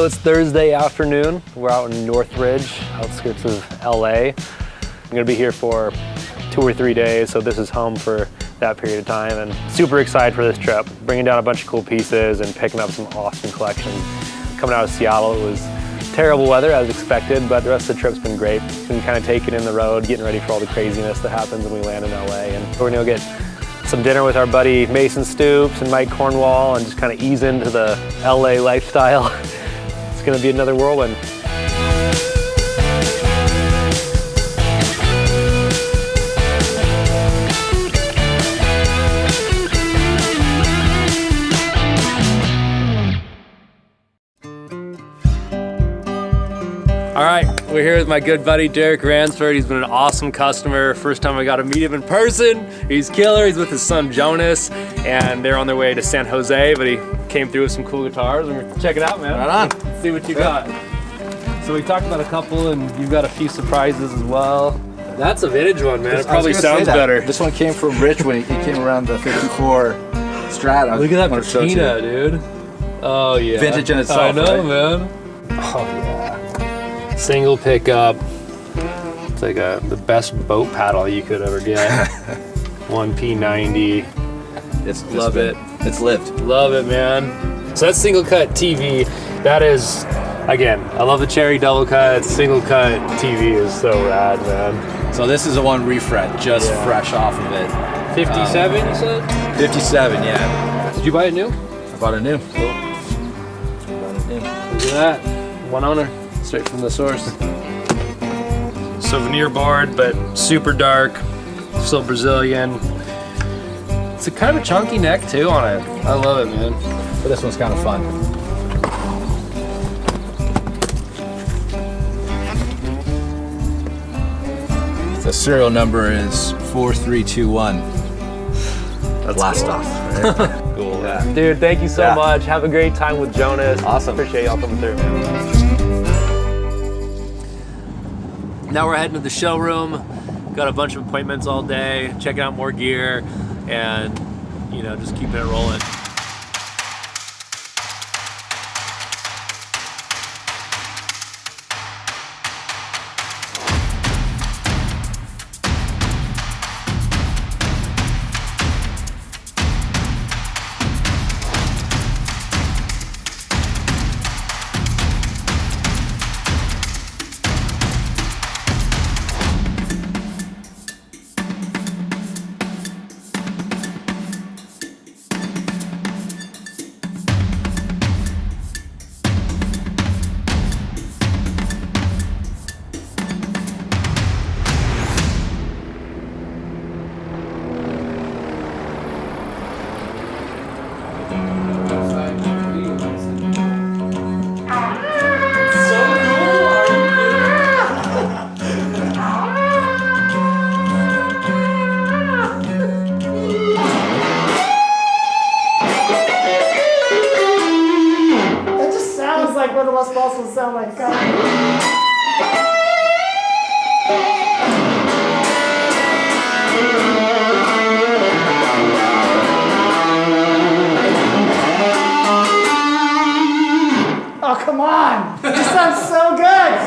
So it's Thursday afternoon. We're out in Northridge, outskirts of LA. I'm gonna be here for 2 or 3 days, so this is home for that period of time, and super excited for this trip. Bringing down a bunch of cool pieces and picking up some awesome collections. Coming out of Seattle, it was terrible weather as expected, but the rest of the trip's been great. Been kind of taking in the road, getting ready for all the craziness that happens when we land in LA, and we're gonna go get some dinner with our buddy Mason Stoops and Mike Cornwall and just kind of ease into the LA lifestyle. It's gonna be another whirlwind. All right, we're here with my good buddy Derek Ransford. He's been an awesome customer. First time I got to meet him in person. He's killer. He's with his son Jonas, and they're on their way to San Jose, but he came through with some cool guitars, and we're check it out, man. Right on. Let's see what you got. So we talked about a couple, and you've got a few surprises as well. That's a vintage one, man. It probably sounds better. This one came from Rich when he came around the 54 Strat. Look at that patina, dude. Oh yeah. Vintage in itself. I know, right? man. Oh yeah. Single pickup. It's like the best boat paddle you could ever get. 1P90. Love it. It's lived. Love it, man. So that's single cut TV. That is, again, I love the cherry double cut. Single cut TV is so rad, man. So this is a one refret, just fresh off of it. 57, you said? 57, yeah. Did you buy it new? I bought it new. Cool. Look at that. One owner. Straight from the source. Souvenir board, but super dark, still Brazilian. It's a kind of a chunky neck too on it. I love it, man. But this one's kind of fun. The serial number is 4321. That's Blast cool. off. Right? Cool. Yeah. Dude, thank you so much. Have a great time with Jonas. Awesome. Appreciate y'all coming through, man. Now we're heading to the showroom. Got a bunch of appointments all day, checking out more gear, and you know, just keeping it rolling. Like what it was supposed to sound like. Oh, come on! This sounds so good!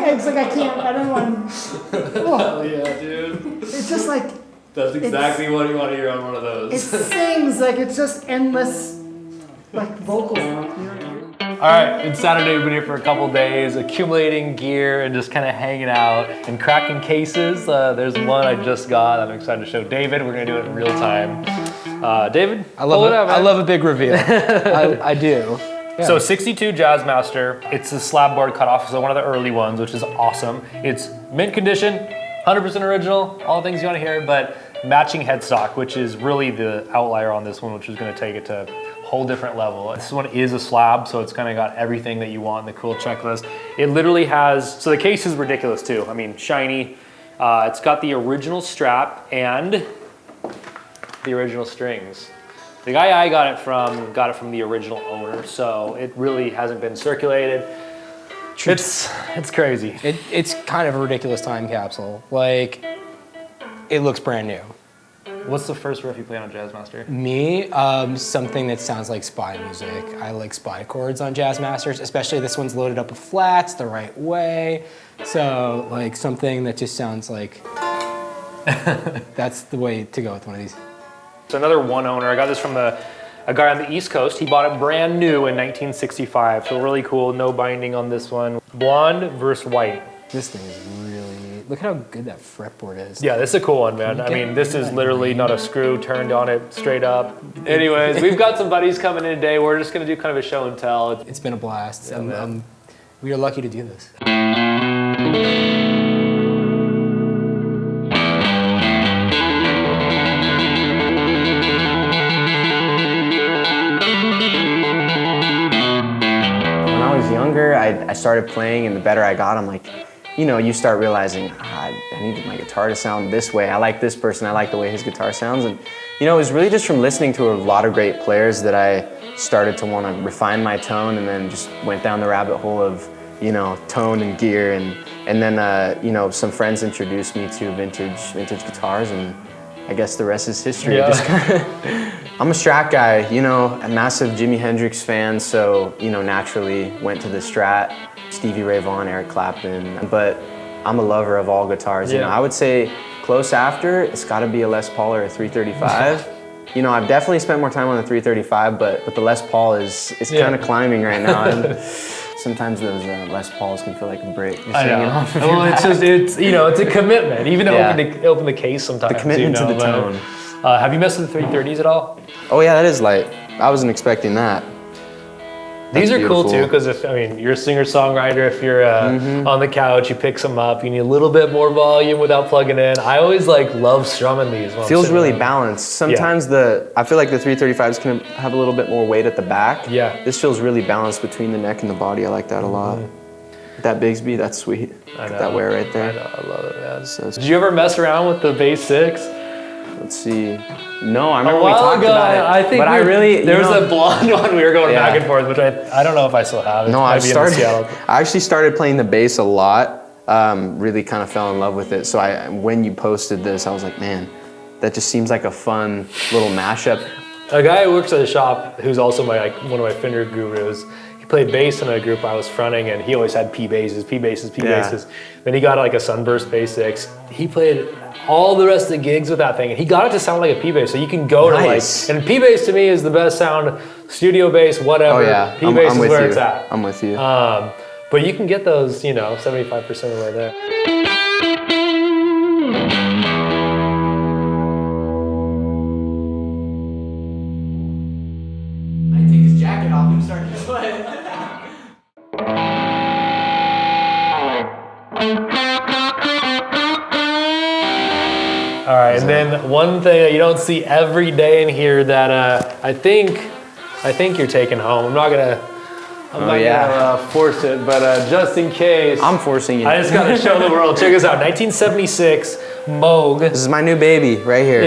It's like I can't, I don't want to. Oh yeah, dude. It's just like. That's exactly what you want to hear on one of those. It sings like it's just endless, like vocals. All right, it's Saturday. We've been here for a couple days, accumulating gear and just kind of hanging out and cracking cases. There's one I just got. I'm excited to show David. We're gonna do it in real time. David, I love a big reveal. I do. Yeah. So 62 Jazzmaster, it's a slab board cutoff, so one of the early ones, which is awesome. It's mint condition, 100% original, all the things you want to hear, but matching headstock, which is really the outlier on this one, which is going to take it to a whole different level. This one is a slab, so it's kind of got everything that you want in the cool checklist. It literally has, so the case is ridiculous too. I mean, shiny. It's got the original strap and the original strings. The guy I got it from the original owner, so it really hasn't been circulated. It's crazy. It's kind of a ridiculous time capsule. Like, it looks brand new. What's the first riff you play on Jazzmaster? Me, something that sounds like spy music. I like spy chords on Jazzmasters, especially this one's loaded up with flats the right way. So, like, something that just sounds like that's the way to go with one of these. It's another one owner. I got this from a guy on the East Coast. He bought it brand new in 1965, so really cool. No binding on this one. Blonde versus white. This thing is really, look at how good that fretboard is. Yeah, this is a cool one, man. I mean, this is literally not a screw turned on it straight up. Anyways, we've got some buddies coming in today. We're just gonna do kind of a show and tell. It's been a blast. Yeah, we are lucky to do this. Younger, I started playing, and the better I got, I'm like, you know, you start realizing, I need my guitar to sound this way. I like this person, I like the way his guitar sounds. And you know, it was really just from listening to a lot of great players that I started to want to refine my tone, and then just went down the rabbit hole of, you know, tone and gear. And then, you know, some friends introduced me to vintage guitars, and I guess the rest is history. Yeah. Just kinda I'm a Strat guy, you know, a massive Jimi Hendrix fan, so, you know, naturally went to the Strat, Stevie Ray Vaughan, Eric Clapton, but I'm a lover of all guitars. You know, I would say close after, it's gotta be a Les Paul or a 335. You know, I've definitely spent more time on the 335, but the Les Paul is kind of climbing right now. And sometimes those Les Pauls can feel like a brick. I know. Well, it's you know, it's a commitment. Even to open the case sometimes. The commitment to the tone. Have you messed with the 330s at all? Oh yeah, that is light. I wasn't expecting that. These are cool too, because you're a singer-songwriter. If you're on the couch, you pick some up. You need a little bit more volume without plugging in. I always love strumming these. Feels really balanced. Sometimes I feel like the 335s can have a little bit more weight at the back. Yeah. This feels really balanced between the neck and the body. I like that a lot. That Bigsby, that's sweet. Got that wear right there. I know, I love it, man. So, did you ever mess around with the bass 6? Let's see. No, I remember we talked about it. I think there was a blonde one we were going back and forth, which I don't know if I still have. No, I actually started playing the bass a lot. Really kind of fell in love with it. So when you posted this, I was like, man, that just seems like a fun little mashup. A guy who works at a shop who's also one of my Fender gurus. He played bass in a group I was fronting, and he always had P basses. Then he got a Sunburst bass 6. He played all the rest of the gigs with that thing, and he got it to sound like a P bass. So you can go to and P bass to me is the best sound, studio bass, whatever. Oh yeah, P bass is where it's at. I'm with you. But you can get those, 75% of the way there. I take his jacket off, I'm starting to sweat. All right, and then one thing that you don't see every day in here that I think you're taking home. I'm not gonna force it, but just in case. I'm forcing you. I just gotta show the world. Check this out, 1976 Moog. This is my new baby right here.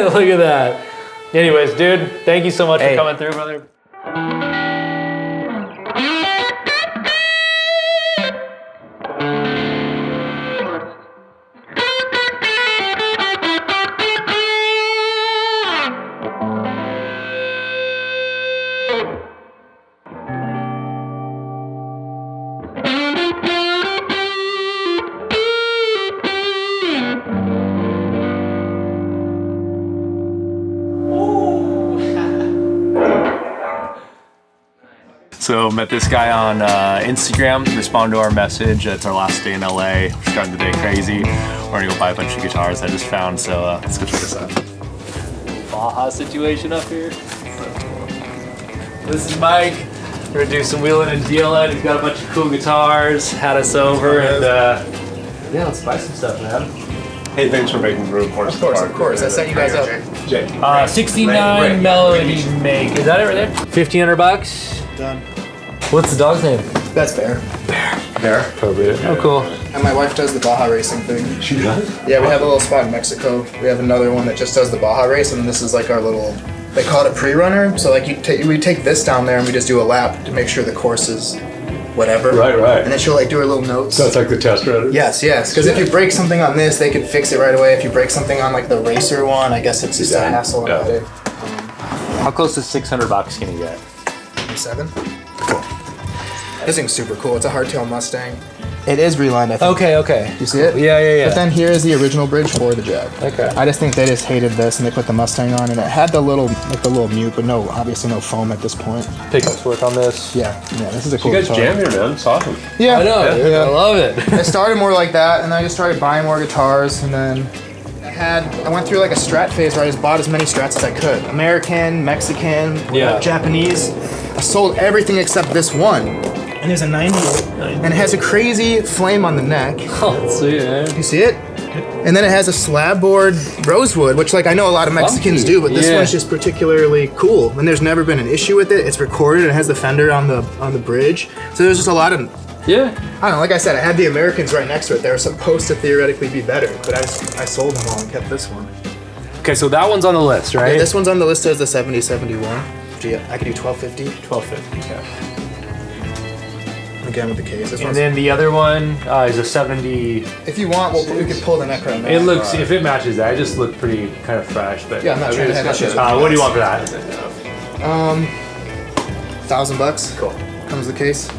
Look at that. Anyways, dude, thank you so much for coming through, brother. So met this guy on Instagram, responded to our message. It's our last day in LA. We're starting the day crazy. We're gonna go buy a bunch of guitars I just found, so let's go check this out. Baja situation up here. This is Mike. We're gonna do some wheeling and dealing. He's got a bunch of cool guitars, had us over, and yeah, let's buy some stuff, man. Hey, thanks for making room for us. Of course. I set you guys up. 69 Melody Make. Is that it right there? $1,500. Done. What's the dog's name? That's Bear. Bear. Appropriate. Oh, cool. And my wife does the Baja racing thing. She does? Yeah, we have a little spot in Mexico. We have another one that just does the Baja race, and this is like our little, they call it a pre-runner. So like we take this down there and we just do a lap to make sure the course is whatever. Right. And then she'll like do her little notes. So it's like the test rider? Yes. Because if you break something on this, they can fix it right away. If you break something on like the racer one, I guess it's just a hassle. Yeah. How close to $600 can you get? 7. Cool. This thing's super cool. It's a hardtail Mustang. It is relined, I think. Okay. You see it? Yeah. But then here is the original bridge for the Jag. Okay. I just think they just hated this and they put the Mustang on, and it had the little mute, but obviously no foam at this point. Pickups work on this. Yeah, this is a cool You guys guitar. jam here, man. It's awesome. Yeah, I know. I love it. I started more like that, and then I just started buying more guitars, and then I went through like a Strat phase where I just bought as many Strats as I could. American, Mexican, Japanese. I sold everything except this one. And there's a 98, and it has a crazy flame on the neck. Oh, sweet, man. You see it? And then it has a slab board rosewood, which like I know a lot of Mexicans do, but this one's just particularly cool. And there's never been an issue with it. It's recorded and it has the fender on the bridge. So there's just a lot of, I don't know, like I said, I had the Americans right next to it. They were supposed to theoretically be better, but I sold them all and kept this one. Okay, so that one's on the list, right? Yeah, this one's on the list as the 7071. Gee, I could do 1250. 1250, okay. Again with the case. This And one's, then the other one is a 70. if you want, we could pull the neck right now. It looks, if it matches that, it just looked pretty kind of fresh. But Yeah, I'm not trying to have issues with what do you want for that? $1,000. Cool. Comes the case.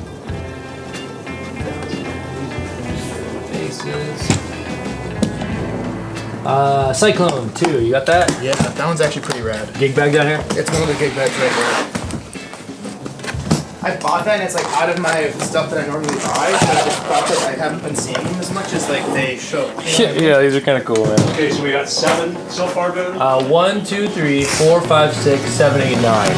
Cyclone 2, you got that? Yeah, that one's actually pretty rad. Gig bag down here? It's one of the gig bags right there. I bought that and it's like out of my stuff that I normally buy, but I just thought that I haven't been seeing them as much as like they show. Yeah, these are kind of cool, man. Okay, so we got 7 so far, dude? 1, 2, 3, 4, 5, 6, 7, 8, 9.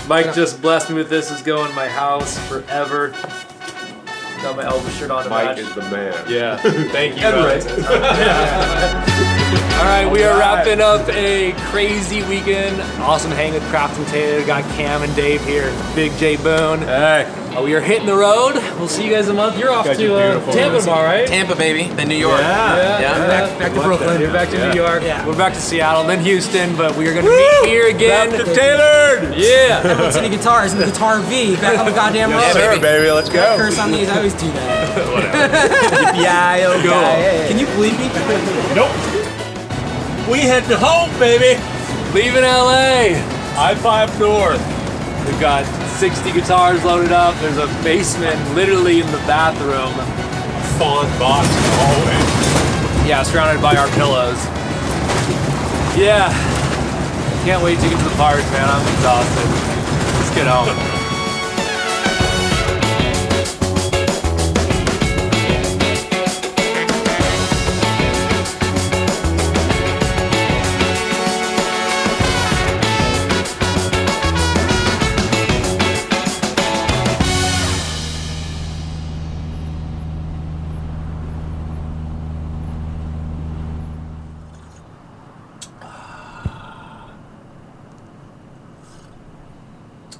Mike just blessed me with this. Is going in my house forever. Got my Elvis shirt on to Mike match. is the man. Yeah, thank you. All right, we are wrapping up a crazy weekend. Awesome hang with Craft and Taylor. Got Cam and Dave here. Big J Boone. Hey. We are hitting the road. We'll see you guys in a month. You're off to Tampa tomorrow, right? Tampa, baby, then New York. Yeah. Back to Brooklyn. You're back to New York. Yeah. We're back to Seattle, then Houston, but we are going to meet here again. Back to Taylor. Yeah. Everyone's sending guitars in the GuitaRV back on the goddamn road. Yes, sir, baby. Let's go. Curse on these, I always do that. Yeah, okay. Can you believe me? Nope. We heading home, baby. Leaving LA. I-5 North. We've got 60 guitars loaded up. There's a basement literally in the bathroom. Fawn box in the hallway. Yeah, surrounded by our pillows. Yeah. Can't wait to get to the park, man. I'm exhausted. Let's get home.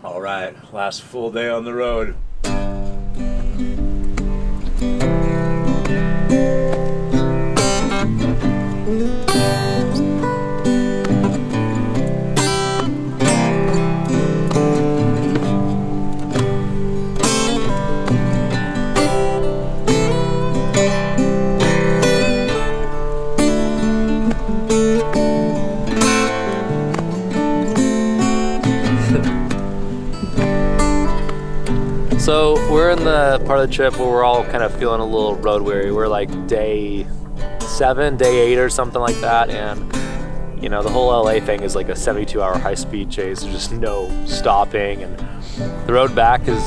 All right, last full day on the road. So we're in the part of the trip where we're all kind of feeling a little road weary. We're like day 7, day 8 or something like that, and you know, the whole LA thing is like a 72-hour high-speed chase. There's just no stopping, and the road back is,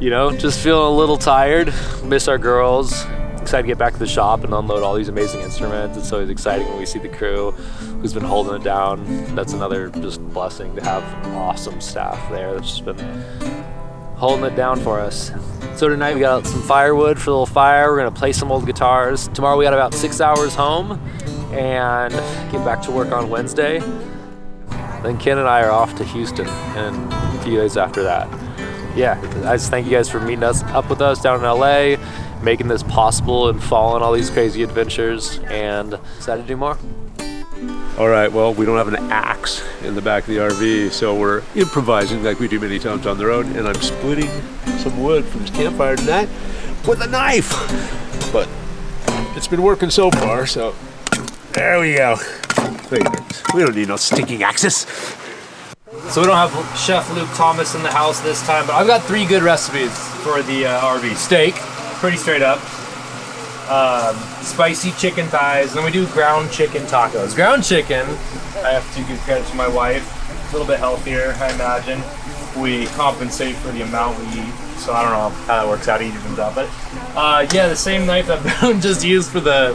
you know, just feeling a little tired. Miss our girls. Excited to get back to the shop and unload all these amazing instruments. It's always exciting when we see the crew who's been holding it down. That's another just blessing to have awesome staff there that's just been holding it down for us. So tonight we got some firewood for a little fire. We're gonna play some old guitars. Tomorrow we got about 6 hours home and get back to work on Wednesday. Then Ken and I are off to Houston and a few days after that. Yeah, I just thank you guys for meeting us up with us down in LA, making this possible and following all these crazy adventures, and excited to do more. All right, well, we don't have an axe in the back of the RV, so we're improvising like we do many times on the road, and I'm splitting some wood from this campfire tonight with a knife. But it's been working so far, so there we go. We don't need no stinking axes. So we don't have Chef Luke Thomas in the house this time, but I've got 3 good recipes for the RV. Steak, pretty straight up. Spicy chicken thighs, and then we do ground chicken tacos. Ground chicken, I have to give credit to my wife, a little bit healthier, I imagine. We compensate for the amount we eat, so I don't know how that works out, it evens out. But yeah, the same knife that Boone just used for the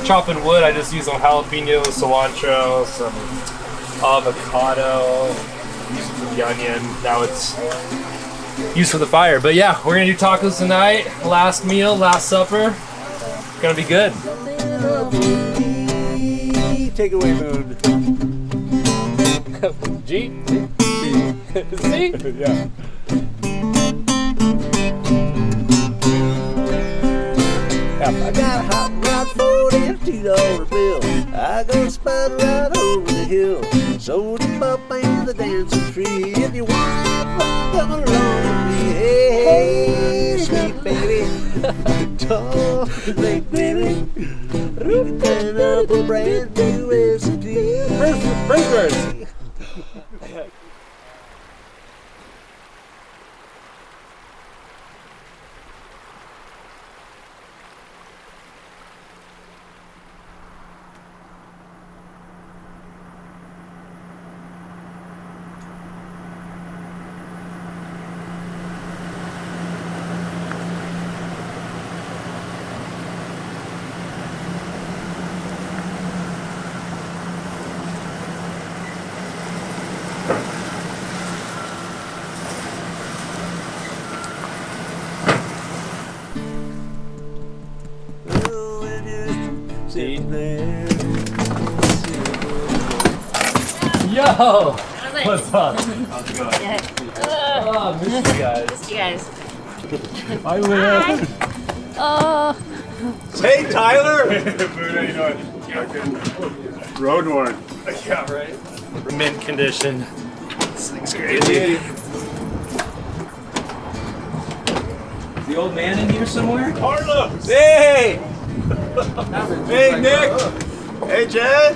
chopping wood, I just used some jalapenos, cilantro, some avocado, used for the onion. Now it's used for the fire. But yeah, we're gonna do tacos tonight. Last meal, last supper. Gonna be good. Take it away, Moon. G? C? Yeah. I got a hot rod for them $2 bill. I go spud right over the hill. So the bump and the dancing tree. If you want to have fun, come along with me. Hey, hey, sweet baby. Tall, big baby. Rootin' up a brand new recipe. First. Yo! What's up? How's it going? Oh, missed you guys. Missed you guys. Hi, Will. Oh. Hey, Tyler! Moon, how you doing? Road worn. Yeah, right? Mint condition. This thing's crazy. Is the old man in here somewhere? Carlos! Hey! Hey, Nick! Hey, Jed!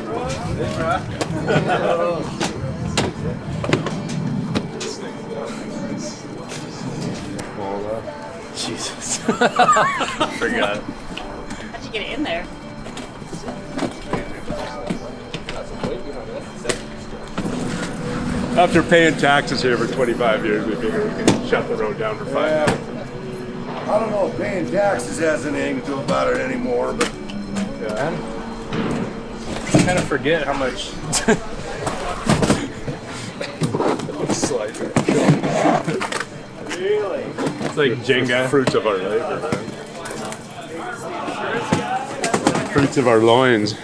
Jesus. Forgot. How'd you get it in there? After paying taxes here for 25 years, we figured we could shut the road down for 5 minutes. I don't know if paying taxes has anything to do about it anymore, but Yeah. I kind of forget how much. Really? It's like Jenga. Fruits of our labor, man. Fruits of our loins.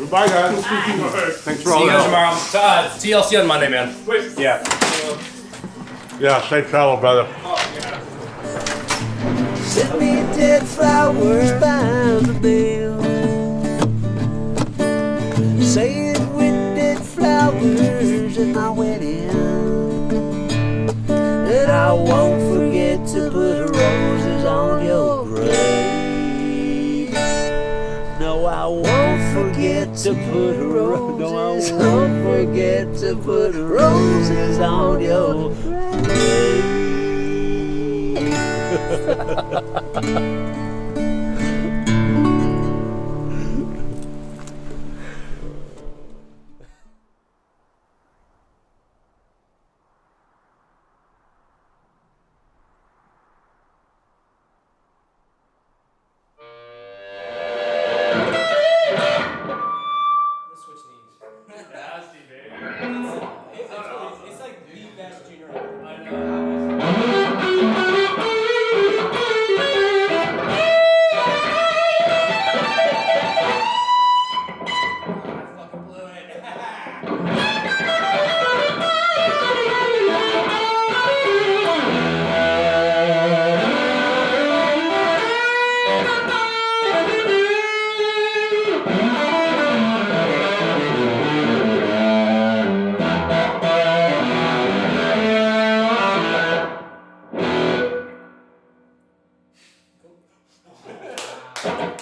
Bye, guys. Thanks for all See you the guys help. tomorrow. TLC on Monday, man. Yeah. Yeah, safe travel, brother. Send me dead flowers by the mail. my wedding. And I won't forget to put roses on your grave. No, I won't forget to put roses. No, I won't forget to put roses on your grave. It's like the best junior. Wow.